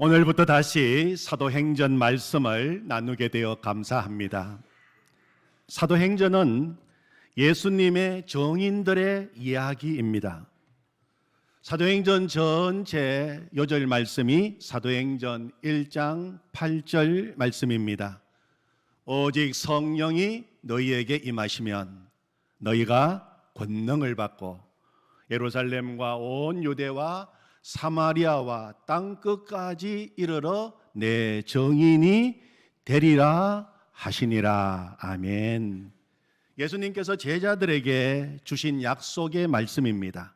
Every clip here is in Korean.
오늘부터 다시 사도행전 말씀을 나누게 되어 감사합니다. 사도행전은 예수님의 정인들의 이야기입니다. 사도행전 전체 요절 말씀이 사도행전 1장 8절 말씀입니다. 오직 성령이 너희에게 임하시면 너희가 권능을 받고 예루살렘과 온 유대와 사마리아와 땅끝까지 이르러 내 정인이 되리라 하시니라. 아멘. 예수님께서 제자들에게 주신 약속의 말씀입니다.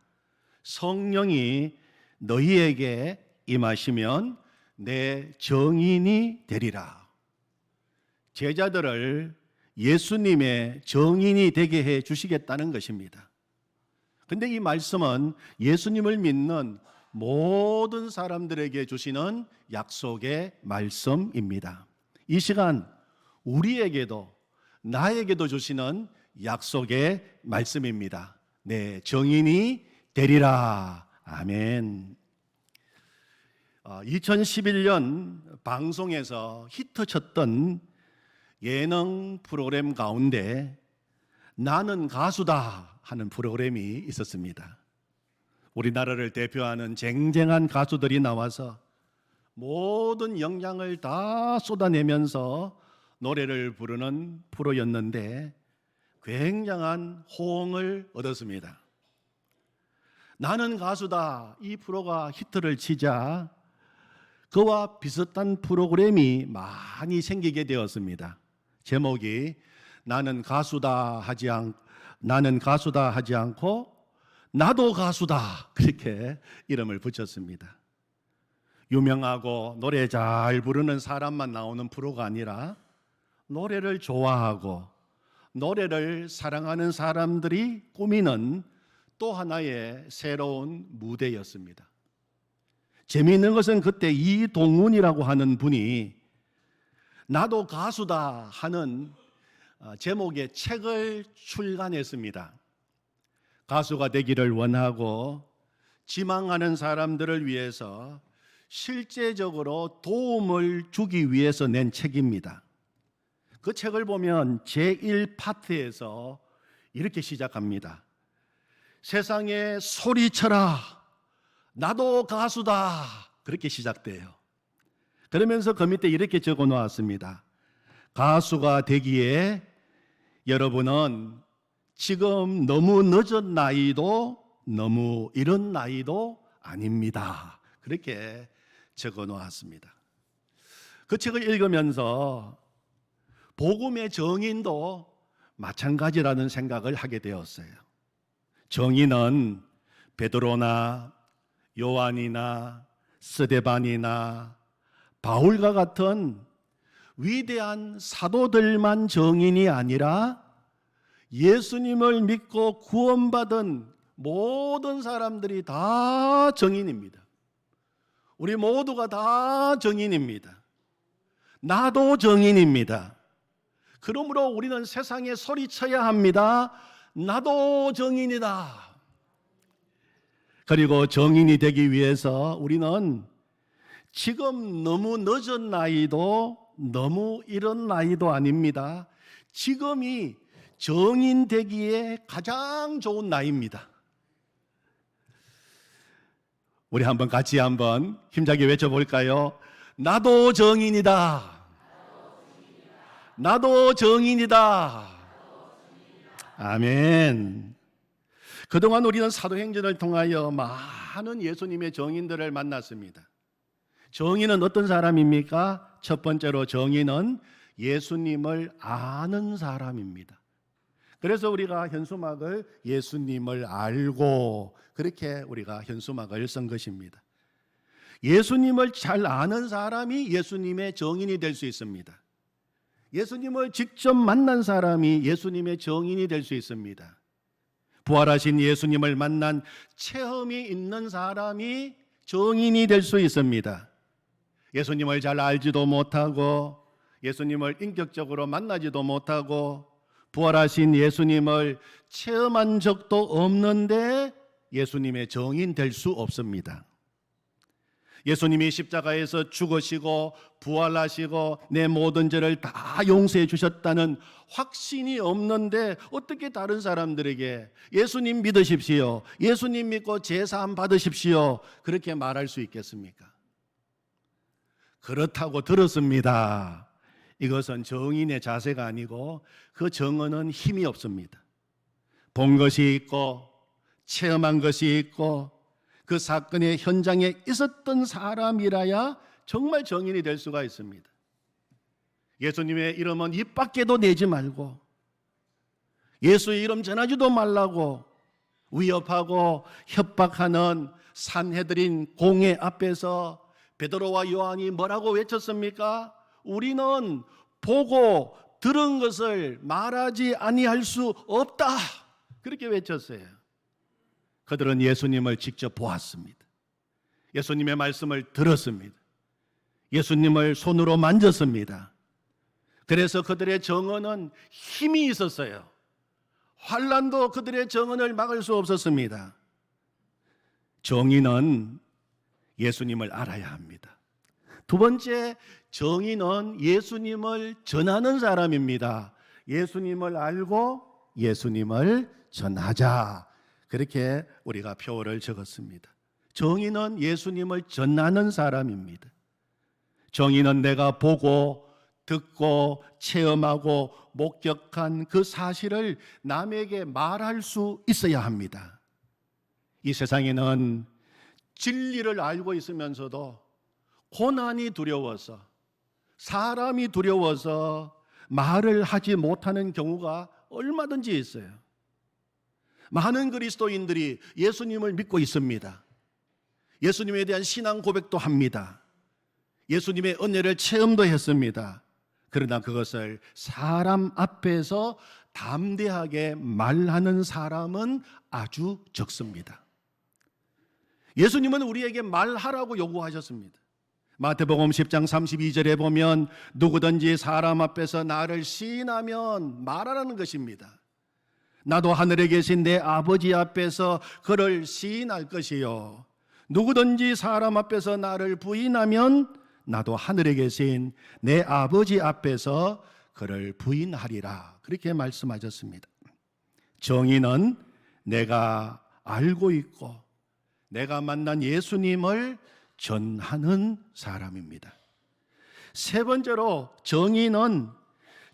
성령이 너희에게 임하시면 내 정인이 되리라. 제자들을 예수님의 정인이 되게 해 주시겠다는 것입니다. 근데 이 말씀은 예수님을 믿는 모든 사람들에게 주시는 약속의 말씀입니다. 이 시간 우리에게도 나에게도 주시는 약속의 말씀입니다. 네, 정인이 되리라. 아멘. 2011년 방송에서 히트쳤던 예능 프로그램 가운데 나는 가수다 하는 프로그램이 있었습니다. 우리나라를 대표하는 쟁쟁한 가수들이 나와서 모든 역량을 다 쏟아내면서 노래를 부르는 프로였는데 굉장한 호응을 얻었습니다. 나는 가수다 이 프로가 히트를 치자 그와 비슷한 프로그램이 많이 생기게 되었습니다. 제목이 나는 가수다 하지 않고 나도 가수다 그렇게 이름을 붙였습니다. 유명하고 노래 잘 부르는 사람만 나오는 프로가 아니라 노래를 좋아하고 노래를 사랑하는 사람들이 꾸미는 또 하나의 새로운 무대였습니다. 재미있는 것은 그때 이동훈이라고 하는 분이 나도 가수다 하는 제목의 책을 출간했습니다. 가수가 되기를 원하고 지망하는 사람들을 위해서 실제적으로 도움을 주기 위해서 낸 책입니다. 그 책을 보면 제1파트에서 이렇게 시작합니다. 세상에 소리쳐라 나도 가수다 그렇게 시작돼요. 그러면서 그 밑에 이렇게 적어 놓았습니다. 가수가 되기에 여러분은 지금 너무 늦은 나이도 너무 이른 나이도 아닙니다. 그렇게 적어 놓았습니다. 그 책을 읽으면서 복음의 정인도 마찬가지라는 생각을 하게 되었어요. 정인은 베드로나 요한이나 스데반이나 바울과 같은 위대한 사도들만 정인이 아니라 예수님을 믿고 구원받은 모든 사람들이 다 정인입니다. 우리 모두가 다 정인입니다. 나도 정인입니다. 그러므로 우리는 세상에 소리쳐야 합니다. 나도 정인이다. 그리고 정인이 되기 위해서 우리는 지금 너무 늦은 나이도 너무 이른 나이도 아닙니다. 지금이 정인 되기에 가장 좋은 나이입니다. 우리 같이 힘차게 외쳐볼까요? 나도 정인이다. 나도 정인이다. 아멘. 그동안 우리는 사도행전을 통하여 많은 예수님의 정인들을 만났습니다. 정인은 어떤 사람입니까? 첫 번째로 정인은 예수님을 아는 사람입니다. 그래서 우리가 현수막을 예수님을 알고 그렇게 우리가 현수막을 쓴 것입니다. 예수님을 잘 아는 사람이 예수님의 정인이 될 수 있습니다. 예수님을 직접 만난 사람이 예수님의 정인이 될 수 있습니다. 부활하신 예수님을 만난 체험이 있는 사람이 정인이 될 수 있습니다. 예수님을 잘 알지도 못하고 예수님을 인격적으로 만나지도 못하고 부활하신 예수님을 체험한 적도 없는데 예수님의 정인 될 수 없습니다. 예수님이 십자가에서 죽으시고 부활하시고 내 모든 죄를 다 용서해 주셨다는 확신이 없는데 어떻게 다른 사람들에게 예수님 믿으십시오, 예수님 믿고 제사함 받으십시오 그렇게 말할 수 있겠습니까? 그렇다고 들었습니다. 이것은 정인의 자세가 아니고 그 정언은 힘이 없습니다. 본 것이 있고 체험한 것이 있고 그 사건의 현장에 있었던 사람이라야 정말 정인이 될 수가 있습니다. 예수님의 이름은 입 밖에도 내지 말고 예수의 이름 전하지도 말라고 위협하고 협박하는 산헤드린 공회 앞에서 베드로와 요한이 뭐라고 외쳤습니까? 우리는 보고 들은 것을 말하지 아니할 수 없다, 그렇게 외쳤어요. 그들은 예수님을 직접 보았습니다. 예수님의 말씀을 들었습니다. 예수님을 손으로 만졌습니다. 그래서 그들의 정언은 힘이 있었어요. 환난도 그들의 정언을 막을 수 없었습니다. 정인은 예수님을 알아야 합니다. 두 번째, 정인은 예수님을 전하는 사람입니다. 예수님을 알고 예수님을 전하자, 그렇게 우리가 표어를 적었습니다. 정인은 예수님을 전하는 사람입니다. 정인은 내가 보고 듣고 체험하고 목격한 그 사실을 남에게 말할 수 있어야 합니다. 이 세상에는 진리를 알고 있으면서도 고난이 두려워서, 사람이 두려워서 말을 하지 못하는 경우가 얼마든지 있어요. 많은 그리스도인들이 예수님을 믿고 있습니다. 예수님에 대한 신앙 고백도 합니다. 예수님의 은혜를 체험도 했습니다. 그러나 그것을 사람 앞에서 담대하게 말하는 사람은 아주 적습니다. 예수님은 우리에게 말하라고 요구하셨습니다. 마태복음 10장 32절에 보면 누구든지 사람 앞에서 나를 시인하면 말하라는 것입니다. 나도 하늘에 계신 내 아버지 앞에서 그를 시인할 것이요, 누구든지 사람 앞에서 나를 부인하면 나도 하늘에 계신 내 아버지 앞에서 그를 부인하리라, 그렇게 말씀하셨습니다. 정인은 내가 알고 있고 내가 만난 예수님을 전하는 사람입니다. 세 번째로, 정인은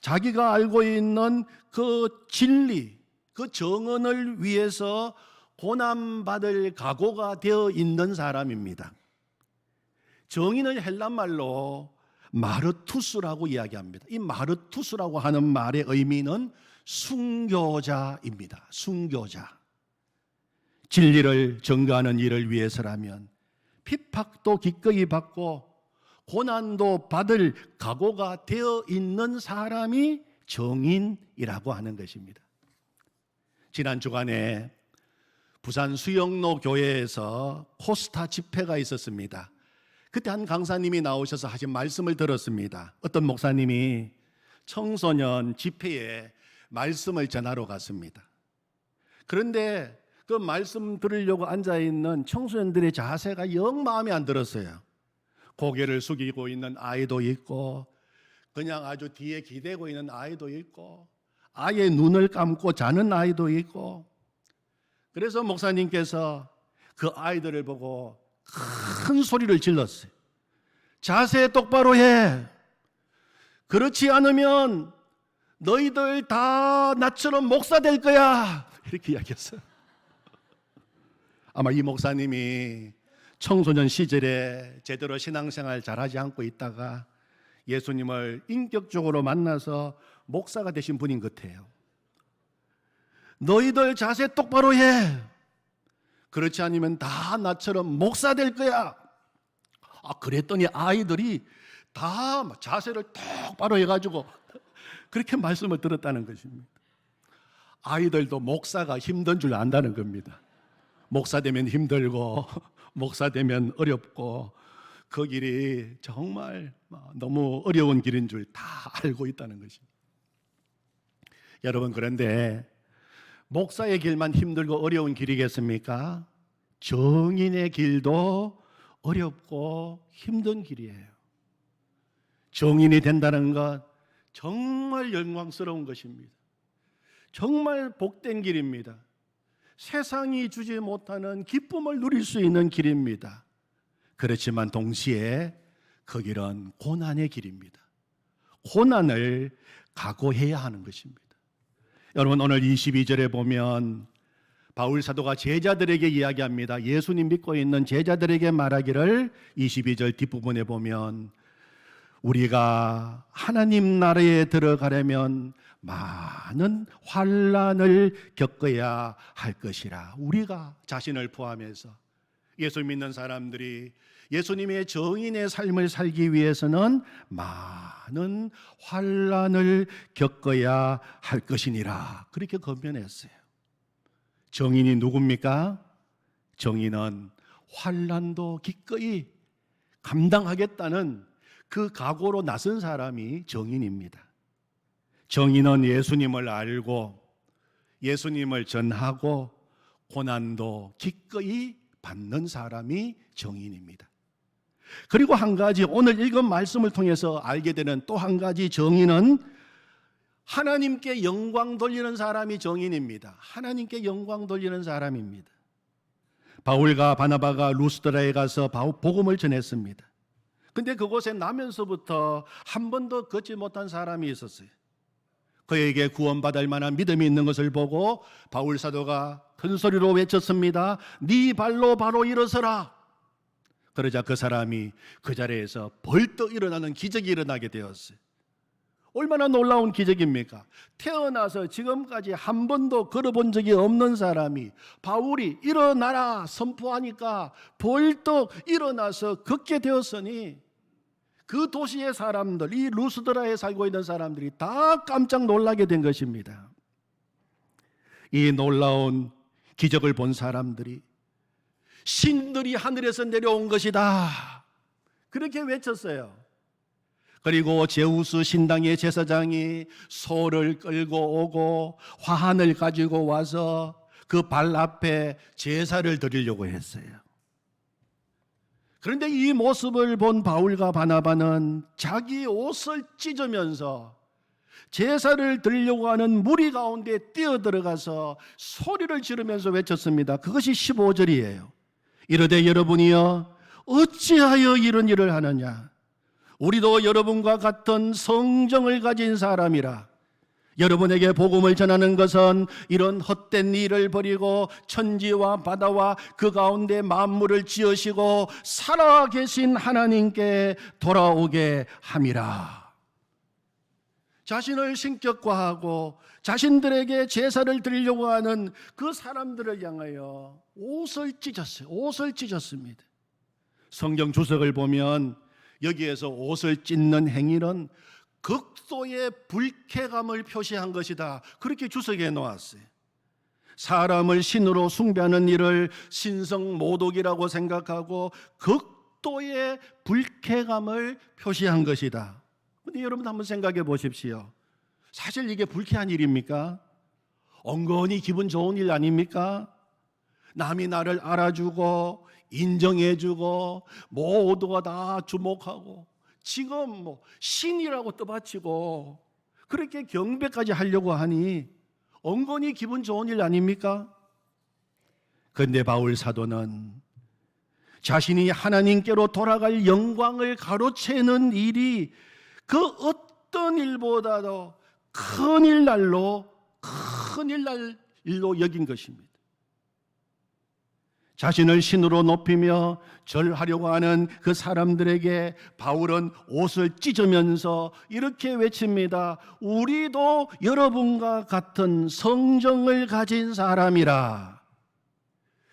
자기가 알고 있는 그 진리, 그 정언을 위해서 고난받을 각오가 되어 있는 사람입니다. 정인은 헬란말로 마르투스라고 이야기합니다. 이 마르투스라고 하는 말의 의미는 순교자입니다. 순교자. 진리를 전가하는 일을 위해서라면 핍박도 기꺼이 받고 고난도 받을 각오가 되어 있는 사람이 정인이라고 하는 것입니다. 지난 주간에 부산 수영로 교회에서 코스타 집회가 있었습니다. 그때 한 강사님이 나오셔서 하신 말씀을 들었습니다. 어떤 목사님이 청소년 집회에 말씀을 전하러 갔습니다. 그런데 그 말씀 들으려고 앉아있는 청소년들의 자세가 영 마음에 안 들었어요. 고개를 숙이고 있는 아이도 있고 그냥 아주 뒤에 기대고 있는 아이도 있고 아예 눈을 감고 자는 아이도 있고, 그래서 목사님께서 그 아이들을 보고 큰 소리를 질렀어요. 자세 똑바로 해. 그렇지 않으면 너희들 다 나처럼 목사 될 거야. 이렇게 이야기했어요. 아마 이 목사님이 청소년 시절에 제대로 신앙생활 잘하지 않고 있다가 예수님을 인격적으로 만나서 목사가 되신 분인 것 같아요. 너희들 자세 똑바로 해. 그렇지 않으면 다 나처럼 목사 될 거야. 그랬더니 아이들이 다 자세를 똑바로 해가지고 그렇게 말씀을 들었다는 것입니다. 아이들도 목사가 힘든 줄 안다는 겁니다. 목사 되면 힘들고 목사 되면 어렵고 그 길이 정말 너무 어려운 길인 줄 다 알고 있다는 것입니다. 여러분, 그런데 목사의 길만 힘들고 어려운 길이겠습니까? 정인의 길도 어렵고 힘든 길이에요. 정인이 된다는 것 정말 영광스러운 것입니다. 정말 복된 길입니다. 세상이 주지 못하는 기쁨을 누릴 수 있는 길입니다. 그렇지만 동시에 그 길은 고난의 길입니다. 고난을 각오해야 하는 것입니다. 여러분, 오늘 22절에 보면 바울 사도가 제자들에게 이야기합니다. 예수님 믿고 있는 제자들에게 말하기를 22절 뒷부분에 보면 우리가 하나님 나라에 들어가려면 많은 환난을 겪어야 할 것이라. 우리가 자신을 포함해서 예수 믿는 사람들이 예수님의 정인의 삶을 살기 위해서는 많은 환난을 겪어야 할 것이니라. 그렇게 권면했어요. 정인이 누굽니까? 정인은 환난도 기꺼이 감당하겠다는 그 각오로 나선 사람이 정인입니다. 정인은 예수님을 알고 예수님을 전하고 고난도 기꺼이 받는 사람이 정인입니다. 그리고 한 가지, 오늘 읽은 말씀을 통해서 알게 되는 또 한 가지 정인은 하나님께 영광 돌리는 사람이 정인입니다. 하나님께 영광 돌리는 사람입니다. 바울과 바나바가 루스드라에 가서 복음을 전했습니다. 근데 그곳에 나면서부터 한 번도 걷지 못한 사람이 있었어요. 그에게 구원받을 만한 믿음이 있는 것을 보고 바울 사도가 큰 소리로 외쳤습니다. 네 발로 바로 일어서라. 그러자 그 사람이 그 자리에서 벌떡 일어나는 기적이 일어나게 되었어요. 얼마나 놀라운 기적입니까? 태어나서 지금까지 한 번도 걸어본 적이 없는 사람이 바울이 일어나라 선포하니까 벌떡 일어나서 걷게 되었으니 그 도시의 사람들, 이 루스드라에 살고 있는 사람들이 다 깜짝 놀라게 된 것입니다. 이 놀라운 기적을 본 사람들이 신들이 하늘에서 내려온 것이다, 그렇게 외쳤어요. 그리고 제우스 신당의 제사장이 소를 끌고 오고 화환을 가지고 와서 그 발 앞에 제사를 드리려고 했어요. 그런데 이 모습을 본 바울과 바나바는 자기 옷을 찢으면서 제사를 드리려고 하는 무리 가운데 뛰어들어가서 소리를 지르면서 외쳤습니다. 그것이 15절이에요. 이르되 여러분이여 어찌하여 이런 일을 하느냐? 우리도 여러분과 같은 성정을 가진 사람이라. 여러분에게 복음을 전하는 것은 이런 헛된 일을 버리고 천지와 바다와 그 가운데 만물을 지으시고 살아계신 하나님께 돌아오게 함이라. 자신을 신격화하고 자신들에게 제사를 드리려고 하는 그 사람들을 향하여 옷을 찢었어요. 옷을 찢었습니다. 성경 주석을 보면 여기에서 옷을 찢는 행위는 극도의 불쾌감을 표시한 것이다, 그렇게 주석해 놓았어요. 사람을 신으로 숭배하는 일을 신성모독이라고 생각하고 극도의 불쾌감을 표시한 것이다. 그런데 여러분 한번 생각해 보십시오. 사실 이게 불쾌한 일입니까? 엉거니 기분 좋은 일 아닙니까? 남이 나를 알아주고 인정해주고 모두가 다 주목하고 지금 신이라고 떠받치고 그렇게 경배까지 하려고 하니 엉거니 기분 좋은 일 아닙니까? 그런데 바울 사도는 자신이 하나님께로 돌아갈 영광을 가로채는 일이 그 어떤 일보다도 큰일 날로 여긴 것입니다. 자신을 신으로 높이며 절하려고 하는 그 사람들에게 바울은 옷을 찢으면서 이렇게 외칩니다. 우리도 여러분과 같은 성정을 가진 사람이라.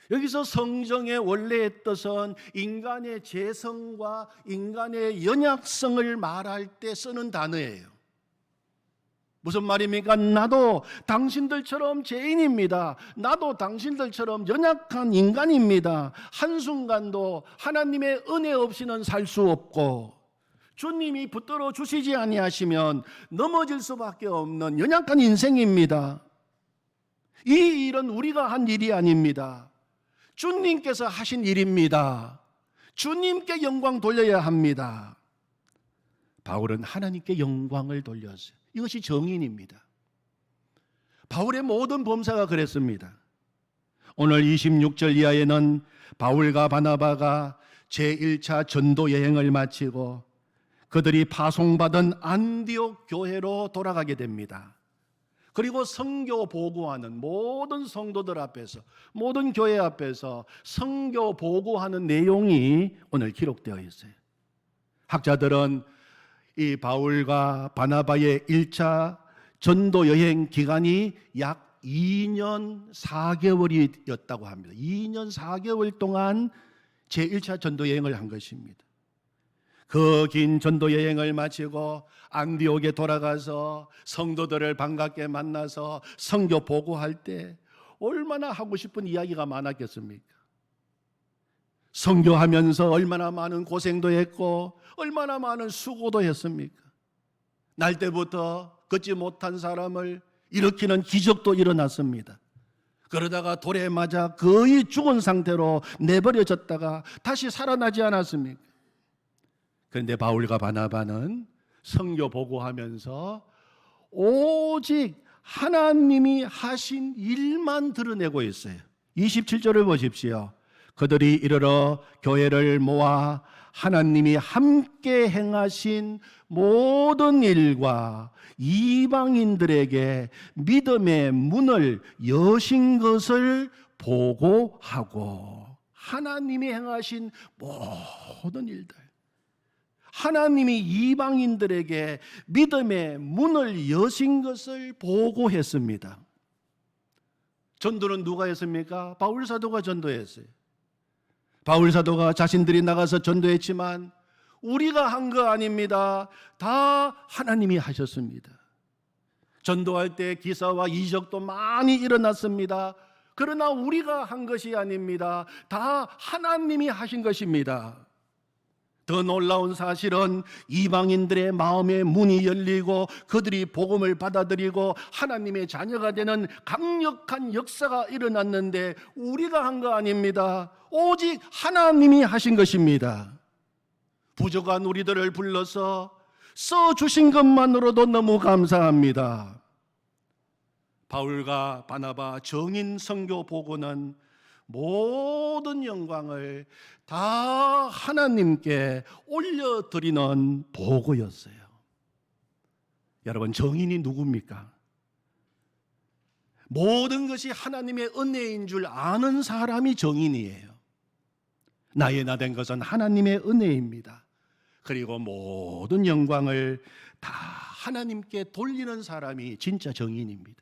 여기서 성정의 원래의 뜻은 인간의 재성과 인간의 연약성을 말할 때 쓰는 단어예요. 무슨 말입니까? 나도 당신들처럼 죄인입니다. 나도 당신들처럼 연약한 인간입니다. 한순간도 하나님의 은혜 없이는 살 수 없고 주님이 붙들어 주시지 아니하시면 넘어질 수밖에 없는 연약한 인생입니다. 이 일은 우리가 한 일이 아닙니다. 주님께서 하신 일입니다. 주님께 영광 돌려야 합니다. 바울은 하나님께 영광을 돌렸어요. 이것이 정인입니다. 바울의 모든 범사가 그랬습니다. 오늘 26절 이하에는 바울과 바나바가 제1차 전도 여행을 마치고 그들이 파송받은 안디옥 교회로 돌아가게 됩니다. 그리고 선교 보고하는 모든 성도들 앞에서, 모든 교회 앞에서 선교 보고하는 내용이 오늘 기록되어 있어요. 학자들은 이 바울과 바나바의 1차 전도 여행 기간이 약 2년 4개월이었다고 합니다. 2년 4개월 동안 제1차 전도 여행을 한 것입니다. 그 긴 전도 여행을 마치고 안디옥에 돌아가서 성도들을 반갑게 만나서 선교 보고할 때 얼마나 하고 싶은 이야기가 많았겠습니까? 선교하면서 얼마나 많은 고생도 했고 얼마나 많은 수고도 했습니까? 날 때부터 걷지 못한 사람을 일으키는 기적도 일어났습니다. 그러다가 돌에 맞아 거의 죽은 상태로 내버려졌다가 다시 살아나지 않았습니까? 그런데 바울과 바나바는 선교 보고하면서 오직 하나님이 하신 일만 드러내고 있어요. 27절을 보십시오. 그들이 이르러 교회를 모아 하나님이 함께 행하신 모든 일과 이방인들에게 믿음의 문을 여신 것을 보고하고, 하나님이 행하신 모든 일들, 하나님이 이방인들에게 믿음의 문을 여신 것을 보고했습니다. 전도는 누가 했습니까? 바울 사도가 전도했어요. 바울 사도가 자신들이 나가서 전도했지만 우리가 한 거 아닙니다. 다 하나님이 하셨습니다. 전도할 때 기사와 이적도 많이 일어났습니다. 그러나 우리가 한 것이 아닙니다. 다 하나님이 하신 것입니다. 더 놀라운 사실은 이방인들의 마음의 문이 열리고 그들이 복음을 받아들이고 하나님의 자녀가 되는 강력한 역사가 일어났는데 우리가 한 거 아닙니다. 오직 하나님이 하신 것입니다. 부족한 우리들을 불러서 써주신 것만으로도 너무 감사합니다. 바울과 바나바 정인 선교 보고는 모든 영광을 다 하나님께 올려드리는 보고였어요. 여러분, 정인이 누굽니까? 모든 것이 하나님의 은혜인 줄 아는 사람이 정인이에요. 나의 나 된 것은 하나님의 은혜입니다. 그리고 모든 영광을 다 하나님께 돌리는 사람이 진짜 정인입니다.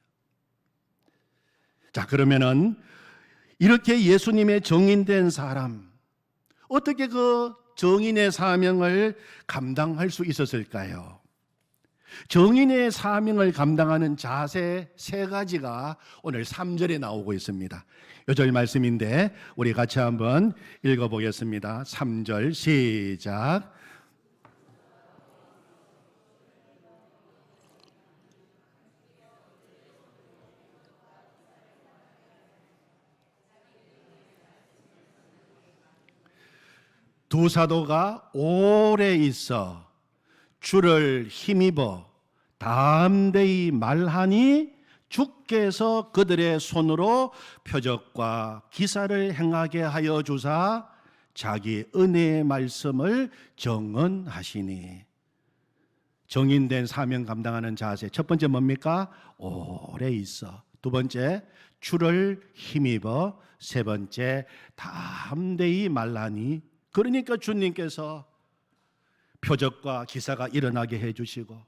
자, 그러면은 이렇게 예수님의 정인된 사람, 어떻게 그 정인의 사명을 감당할 수 있었을까요? 정인의 사명을 감당하는 자세 3가지가 오늘 3절에 나오고 있습니다. 요절 말씀인데 우리 같이 한번 읽어보겠습니다. 3절 시작. 두 사도가 오래 있어 주를 힘입어 담대히 말하니 주께서 그들의 손으로 표적과 기사를 행하게 하여 주사 자기 은혜의 말씀을 정언하시니. 정인된 사명 감당하는 자세, 첫 번째 뭡니까? 오래 있어. 두 번째, 주를 힘입어. 세 번째, 담대히 말하니. 그러니까 주님께서 표적과 기사가 일어나게 해주시고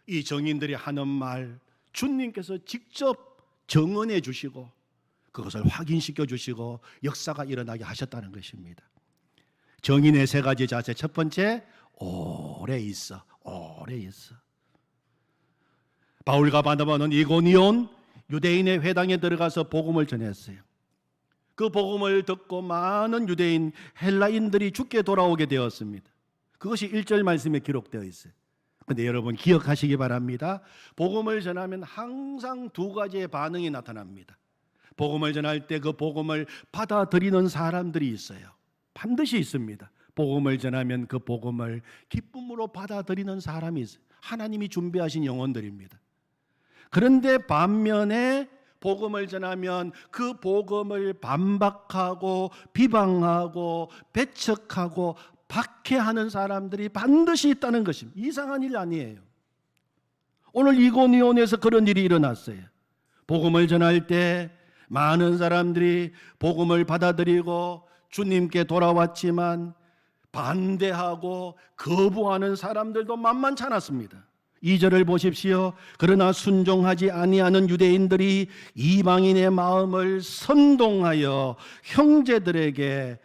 이 정인들이 하는 말 주님께서 직접 정언해 주시고 그것을 확인시켜 주시고 역사가 일어나게 하셨다는 것입니다. 정인의 3가지 자세, 첫 번째, 오래 있어. 오래 있어. 바울과 바나바는 이고니온 유대인의 회당에 들어가서 복음을 전했어요. 그 복음을 듣고 많은 유대인, 헬라인들이 주께 돌아오게 되었습니다. 그것이 1절 말씀에 기록되어 있어요. 그런데 여러분 기억하시기 바랍니다. 복음을 전하면 항상 2가지의 반응이 나타납니다. 복음을 전할 때 그 복음을 받아들이는 사람들이 있어요. 반드시 있습니다. 복음을 전하면 그 복음을 기쁨으로 받아들이는 사람이 있어요. 하나님이 준비하신 영혼들입니다. 그런데 반면에 복음을 전하면 그 복음을 반박하고 비방하고 배척하고 박해하는 사람들이 반드시 있다는 것입니다. 이상한 일 아니에요. 오늘 이고니온에서 그런 일이 일어났어요. 복음을 전할 때 많은 사람들이 복음을 받아들이고 주님께 돌아왔지만 반대하고 거부하는 사람들도 만만치 않았습니다. 2절을 보십시오. 그러나 순종하지 아니하는 유대인들이 이방인의 마음을 선동하여 형제들에게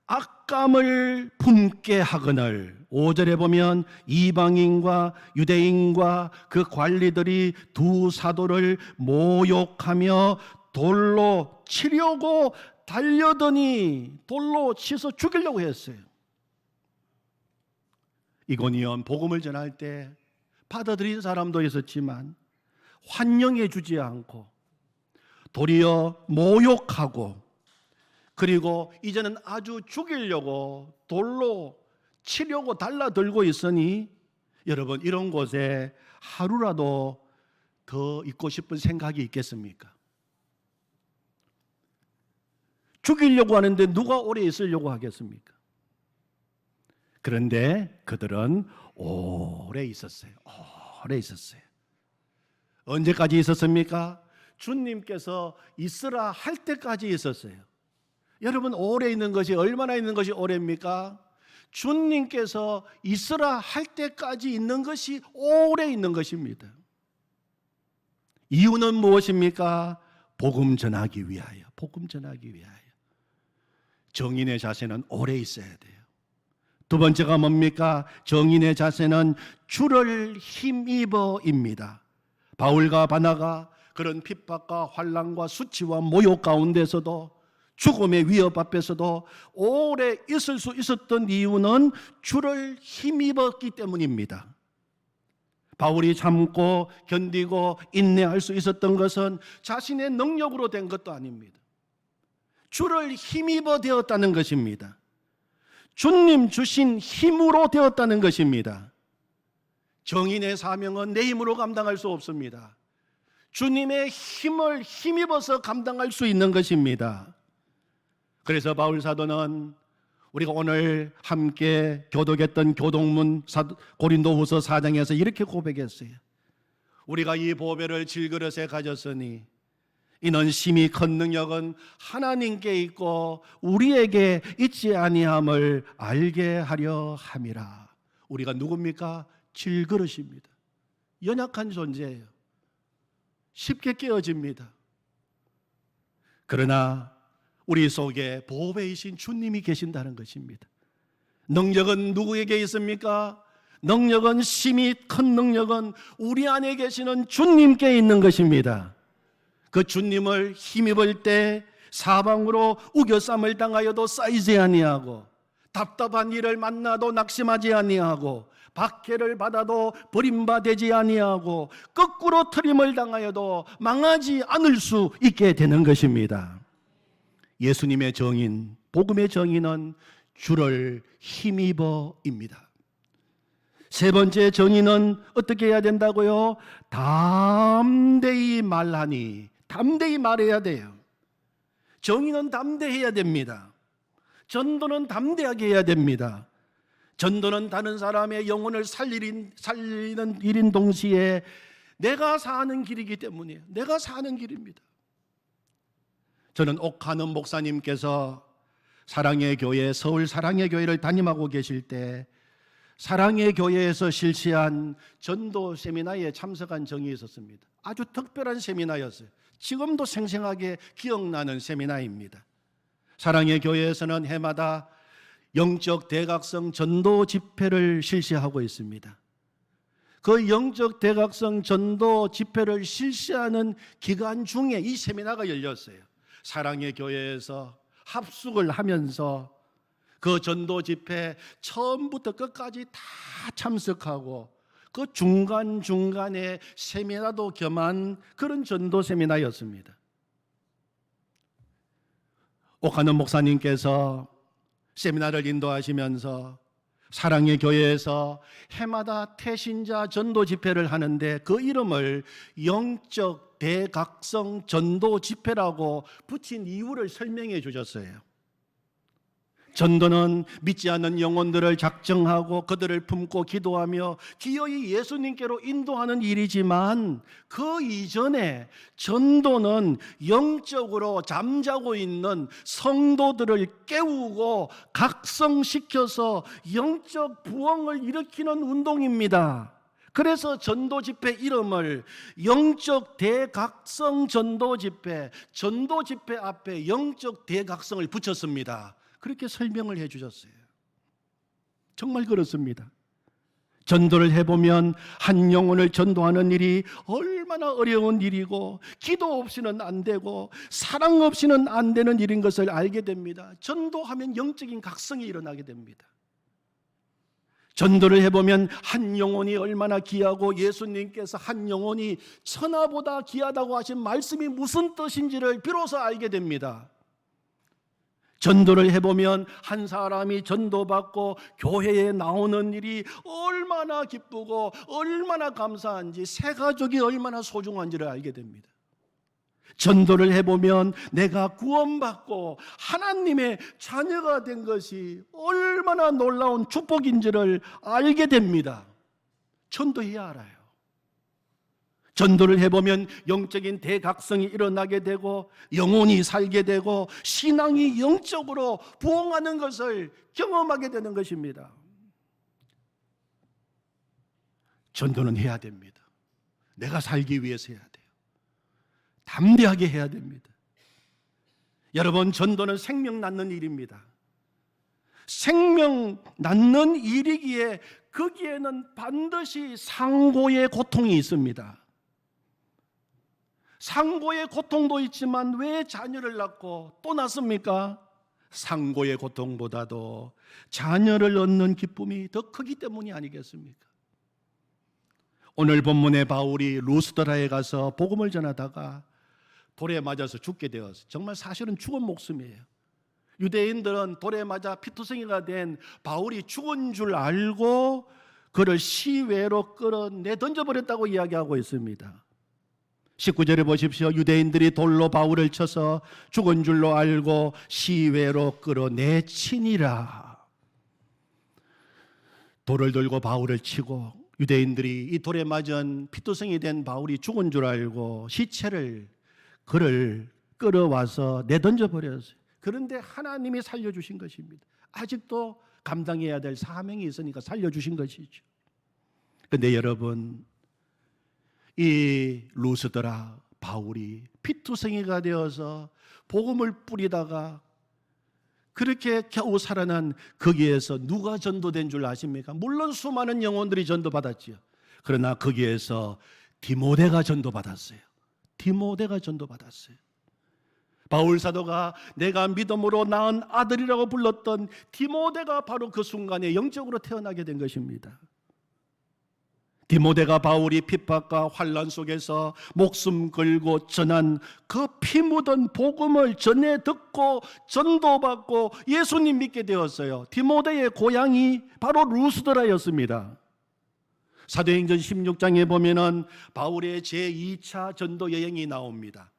악감을 품게 하거늘. 5절에 보면 이방인과 유대인과 그 관리들이 두 사도를 모욕하며 돌로 치려고 달려더니 돌로 치서 죽이려고 했어요. 이고니온 복음을 전할 때 받아들인 사람도 있었지만 환영해 주지 않고 도리어 모욕하고, 그리고 이제는 아주 죽이려고 돌로 치려고 달라들고 있으니, 여러분 이런 곳에 하루라도 더 있고 싶은 생각이 있겠습니까? 죽이려고 하는데 누가 오래 있으려고 하겠습니까? 그런데 그들은 오래 있었어요. 오래 있었어요. 언제까지 있었습니까? 주님께서 있으라 할 때까지 있었어요. 여러분, 오래 있는 것이 얼마나 있는 것이 오래입니까? 주님께서 있으라 할 때까지 있는 것이 오래 있는 것입니다. 이유는 무엇입니까? 복음 전하기 위하여. 복음 전하기 위하여. 정인의 자세는 오래 있어야 돼요. 두 번째가 뭡니까? 정인의 자세는 주를 힘입어입니다. 바울과 바나가 그런 핍박과 환난과 수치와 모욕 가운데서도, 죽음의 위협 앞에서도 오래 있을 수 있었던 이유는 주를 힘입었기 때문입니다. 바울이 참고 견디고 인내할 수 있었던 것은 자신의 능력으로 된 것도 아닙니다. 주를 힘입어 되었다는 것입니다. 주님 주신 힘으로 되었다는 것입니다. 정인의 사명은 내 힘으로 감당할 수 없습니다. 주님의 힘을 힘입어서 감당할 수 있는 것입니다. 그래서 바울 사도는 우리가 오늘 함께 교독했던 교동문 고린도후서 4장에서 이렇게 고백했어요. 우리가 이 보배를 질그릇에 가졌으니 이는 심히 큰 능력은 하나님께 있고 우리에게 있지 아니함을 알게 하려 함이라. 우리가 누굽니까? 질그릇입니다. 연약한 존재예요. 쉽게 깨어집니다. 그러나 우리 속에 보배이신 주님이 계신다는 것입니다. 능력은 누구에게 있습니까? 능력은, 심히 큰 능력은 우리 안에 계시는 주님께 있는 것입니다. 그 주님을 힘입을 때 사방으로 우겨쌈을 당하여도 쌓이지 아니하고, 답답한 일을 만나도 낙심하지 아니하고, 박해를 받아도 버림받지 아니하고, 거꾸로 트림을 당하여도 망하지 않을 수 있게 되는 것입니다. 예수님의 정인, 복음의 정인은 주를 힘입어입니다. 세 번째 정인은 어떻게 해야 된다고요? 담대히 말하니. 담대히 말해야 돼요. 정인은 담대해야 됩니다. 전도는 담대하게 해야 됩니다. 전도는 다른 사람의 영혼을 살리는 일인 동시에 내가 사는 길이기 때문이에요. 내가 사는 길입니다. 저는 옥하는 목사님께서 사랑의 교회, 서울 사랑의 교회를 담임하고 계실 때 사랑의 교회에서 실시한 전도 세미나에 참석한 적이 있었습니다. 아주 특별한 세미나였어요. 지금도 생생하게 기억나는 세미나입니다. 사랑의 교회에서는 해마다 영적 대각성 전도 집회를 실시하고 있습니다. 그 영적 대각성 전도 집회를 실시하는 기간 중에 이 세미나가 열렸어요. 사랑의 교회에서 합숙을 하면서 그 전도 집회 처음부터 끝까지 다 참석하고 그 중간중간에 세미나도 겸한 그런 전도 세미나였습니다. 옥하는 목사님께서 세미나를 인도하시면서 사랑의 교회에서 해마다 태신자 전도 집회를 하는데 그 이름을 영적 대각성 전도 집회라고 붙인 이유를 설명해 주셨어요. 전도는 믿지 않는 영혼들을 작정하고 그들을 품고 기도하며 기어이 예수님께로 인도하는 일이지만 그 이전에 전도는 영적으로 잠자고 있는 성도들을 깨우고 각성시켜서 영적 부흥을 일으키는 운동입니다. 그래서 전도 집회 이름을 영적 대각성 전도 집회 앞에 영적 대각성을 붙였습니다. 그렇게 설명을 해 주셨어요. 정말 그렇습니다. 전도를 해보면 한 영혼을 전도하는 일이 얼마나 어려운 일이고 기도 없이는 안 되고 사랑 없이는 안 되는 일인 것을 알게 됩니다. 전도하면 영적인 각성이 일어나게 됩니다. 전도를 해보면 한 영혼이 얼마나 귀하고 예수님께서 한 영혼이 천하보다 귀하다고 하신 말씀이 무슨 뜻인지를 비로소 알게 됩니다. 전도를 해보면 한 사람이 전도받고 교회에 나오는 일이 얼마나 기쁘고 얼마나 감사한지, 새 가족이 얼마나 소중한지를 알게 됩니다. 전도를 해보면 내가 구원받고 하나님의 자녀가 된 것이 얼마나 놀라운 축복인지를 알게 됩니다. 전도해야 알아요. 전도를 해보면 영적인 대각성이 일어나게 되고 영혼이 살게 되고 신앙이 영적으로 부흥하는 것을 경험하게 되는 것입니다. 전도는 해야 됩니다. 내가 살기 위해서 해야 돼요. 담대하게 해야 됩니다. 여러분, 전도는 생명 낳는 일입니다. 생명 낳는 일이기에 거기에는 반드시 상고의 고통이 있습니다. 상고의 고통도 있지만 왜 자녀를 낳고 또 낳습니까? 상고의 고통보다도 자녀를 얻는 기쁨이 더 크기 때문이 아니겠습니까? 오늘 본문의 바울이 루스드라에 가서 복음을 전하다가 돌에 맞아서 죽게 되었어요. 정말 사실은 죽은 목숨이에요. 유대인들은 돌에 맞아 피투성이가 된 바울이 죽은 줄 알고 그를 시외로 끌어내 던져버렸다고 이야기하고 있습니다. 19절에 보십시오. 유대인들이 돌로 바울을 쳐서 죽은 줄로 알고 시외로 끌어내치니라. 돌을 들고 바울을 치고 유대인들이 이 돌에 맞은 피투성이 된 바울이 죽은 줄 알고 시체를 그를 끌어와서 내던져 버렸어요. 그런데 하나님이 살려주신 것입니다. 아직도 감당해야 될 사명이 있으니까 살려주신 것이죠. 그런데 여러분, 이 루스드라 바울이 피투성이가 되어서 복음을 뿌리다가 그렇게 겨우 살아난 거기에서 누가 전도된 줄 아십니까? 물론 수많은 영혼들이 전도받았지요. 그러나 거기에서 디모데가 전도받았어요. 디모데가 전도받았어요. 바울 사도가 내가 믿음으로 낳은 아들이라고 불렀던 디모데가 바로 그 순간에 영적으로 태어나게 된 것입니다. 디모데가 바울이 핍박과 환난 속에서 목숨 걸고 전한 그 피 묻은 복음을 전해 듣고 전도받고 예수님 믿게 되었어요. 디모데의 고향이 바로 루스드라였습니다. 사도행전 16장에 보면은 바울의 제2차 전도 여행이 나옵니다.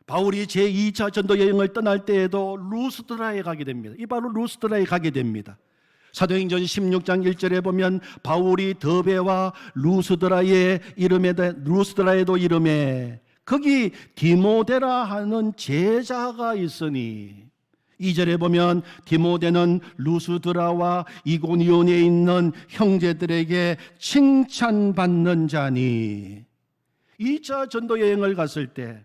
바울이 제2차 전도 여행을 떠날 때에도 루스드라에 가게 됩니다. 이 바로 루스드라에 가게 됩니다. 사도행전 16장 1절에 보면 바울이 더베와 루스드라에도 이름에 거기 디모데라 하는 제자가 있으니 2절에 보면 디모데는 루스드라와 이고니온에 있는 형제들에게 칭찬받는 자니. 2차 전도 여행을 갔을 때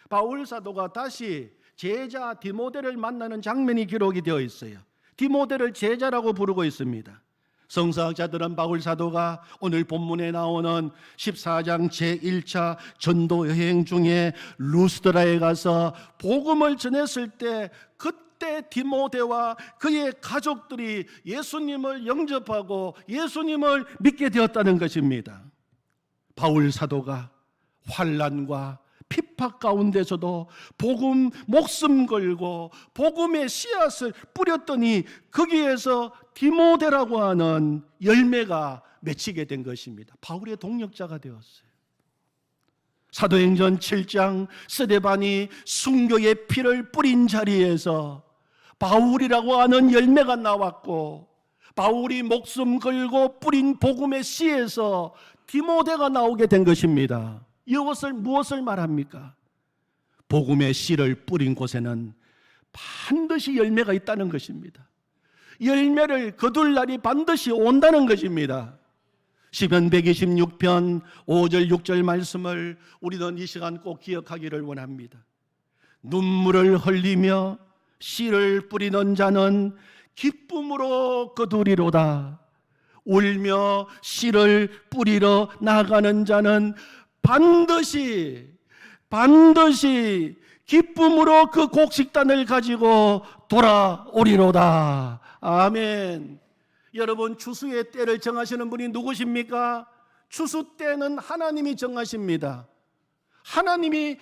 바울 사도가 다시 제자 디모데를 만나는 장면이 기록이 되어 있어요. 디모데를 제자라고 부르고 있습니다. 성서학자들은 바울 사도가 오늘 본문에 나오는 14장 제1차 전도 여행 중에 루스드라에 가서 복음을 전했을 때 그때 디모데와 그의 가족들이 예수님을 영접하고 예수님을 믿게 되었다는 것입니다. 바울 사도가 환난과 핍박 가운데서도 복음 목숨 걸고 복음의 씨앗을 뿌렸더니 거기에서 디모데라고 하는 열매가 맺히게 된 것입니다. 바울의 동력자가 되었어요. 사도행전 7장 스데반이 순교의 피를 뿌린 자리에서 바울이라고 하는 열매가 나왔고, 바울이 목숨 걸고 뿌린 복음의 씨에서 디모데가 나오게 된 것입니다. 이것을 무엇을 말합니까? 복음의 씨를 뿌린 곳에는 반드시 열매가 있다는 것입니다. 열매를 거둘 날이 반드시 온다는 것입니다. 시편 126편 5절 6절 말씀을 우리는 이 시간 꼭 기억하기를 원합니다. 눈물을 흘리며 씨를 뿌리는 자는 기쁨으로 거두리로다. 울며 씨를 뿌리러 나가는 자는 반드시 기쁨으로 그 곡식단을 가지고 돌아오리로다. 아멘. 여러분, 추수의 때를 정하시는 분이 누구십니까? 추수 때는 하나님이 정하십니다. 하나님의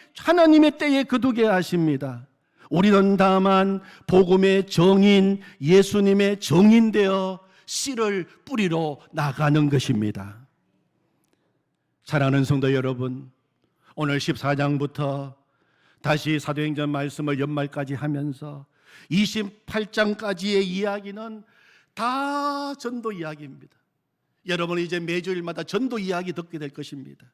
때에 거두게 하십니다. 우리는 다만 복음의 정인, 예수님의 정인되어 씨를 뿌리러 나가는 것입니다. 사랑하는 성도 여러분, 오늘 14장부터 다시 사도행전 말씀을 연말까지 하면서 28장까지의 이야기는 다 전도 이야기입니다. 여러분은 이제 매주일마다 전도 이야기 듣게 될 것입니다.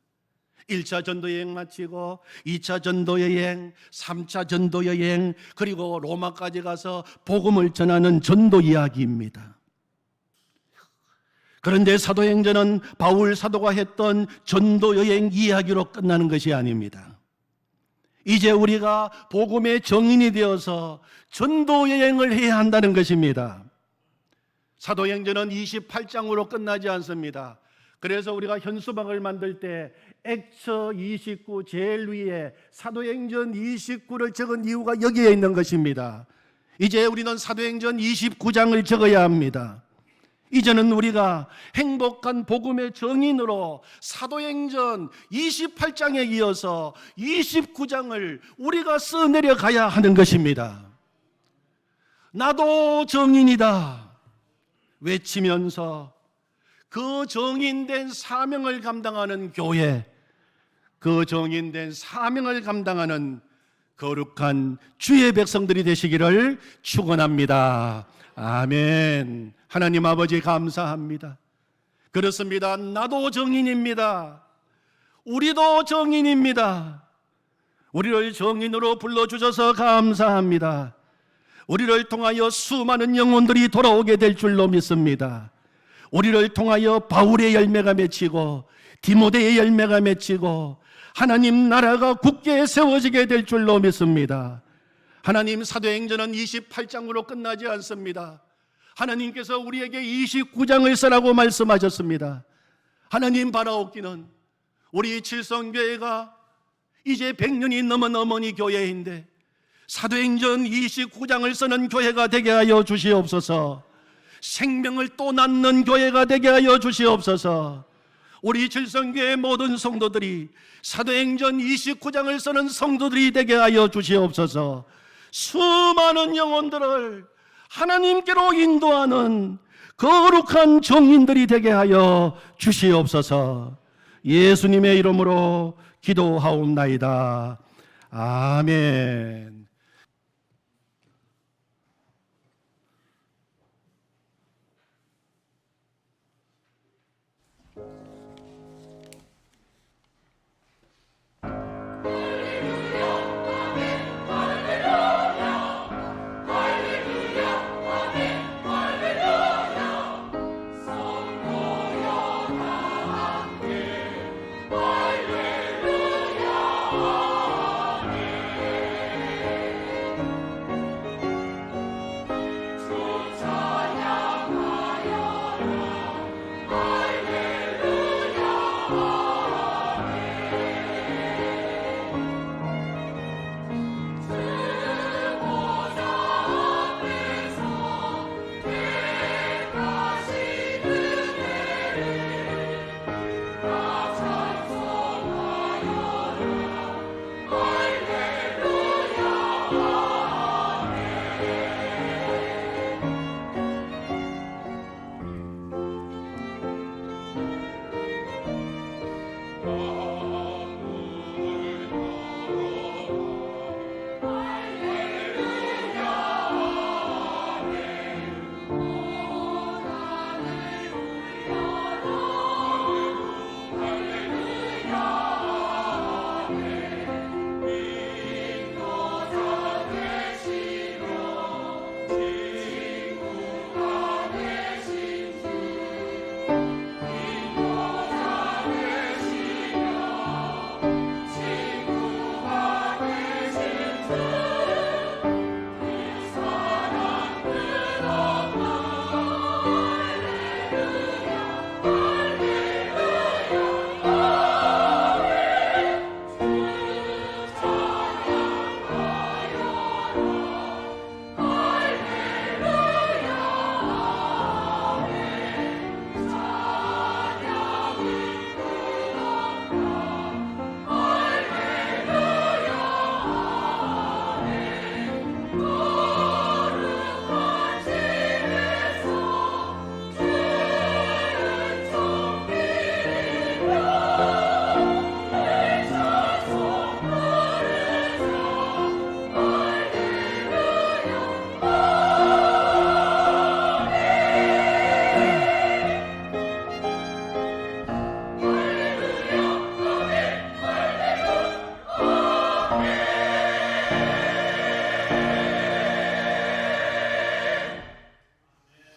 1차 전도 여행 마치고 2차 전도 여행, 3차 전도 여행, 그리고 로마까지 가서 복음을 전하는 전도 이야기입니다. 그런데 사도행전은 바울 사도가 했던 전도 여행 이야기로 끝나는 것이 아닙니다. 이제 우리가 복음의 정인이 되어서 전도 여행을 해야 한다는 것입니다. 사도행전은 28장으로 끝나지 않습니다. 그래서 우리가 현수막을 만들 때 엑처 29 제일 위에 사도행전 29를 적은 이유가 여기에 있는 것입니다. 이제 우리는 사도행전 29장을 적어야 합니다. 이제는 우리가 행복한 복음의 정인으로 사도행전 28장에 이어서 29장을 우리가 써내려 가야 하는 것입니다. 나도 정인이다 외치면서 그 정인된 사명을 감당하는 교회, 그 정인된 사명을 감당하는 거룩한 주의 백성들이 되시기를 축원합니다. 아멘. 하나님 아버지 감사합니다. 그렇습니다. 나도 정인입니다. 우리도 정인입니다. 우리를 정인으로 불러주셔서 감사합니다. 우리를 통하여 수많은 영혼들이 돌아오게 될 줄로 믿습니다. 우리를 통하여 바울의 열매가 맺히고 디모데의 열매가 맺히고 하나님 나라가 굳게 세워지게 될 줄로 믿습니다. 하나님, 사도행전은 28장으로 끝나지 않습니다. 하나님께서 우리에게 29장을 쓰라고 말씀하셨습니다. 하나님 바라옵기는 우리 칠성교회가 이제 100년이 넘은 어머니 교회인데 사도행전 29장을 쓰는 교회가 되게 하여 주시옵소서. 생명을 또 낳는 교회가 되게 하여 주시옵소서. 우리 칠성교회 모든 성도들이 사도행전 29장을 쓰는 성도들이 되게 하여 주시옵소서. 수많은 영혼들을 하나님께로 인도하는 거룩한 정인들이 되게 하여 주시옵소서. 예수님의 이름으로 기도하옵나이다. 아멘.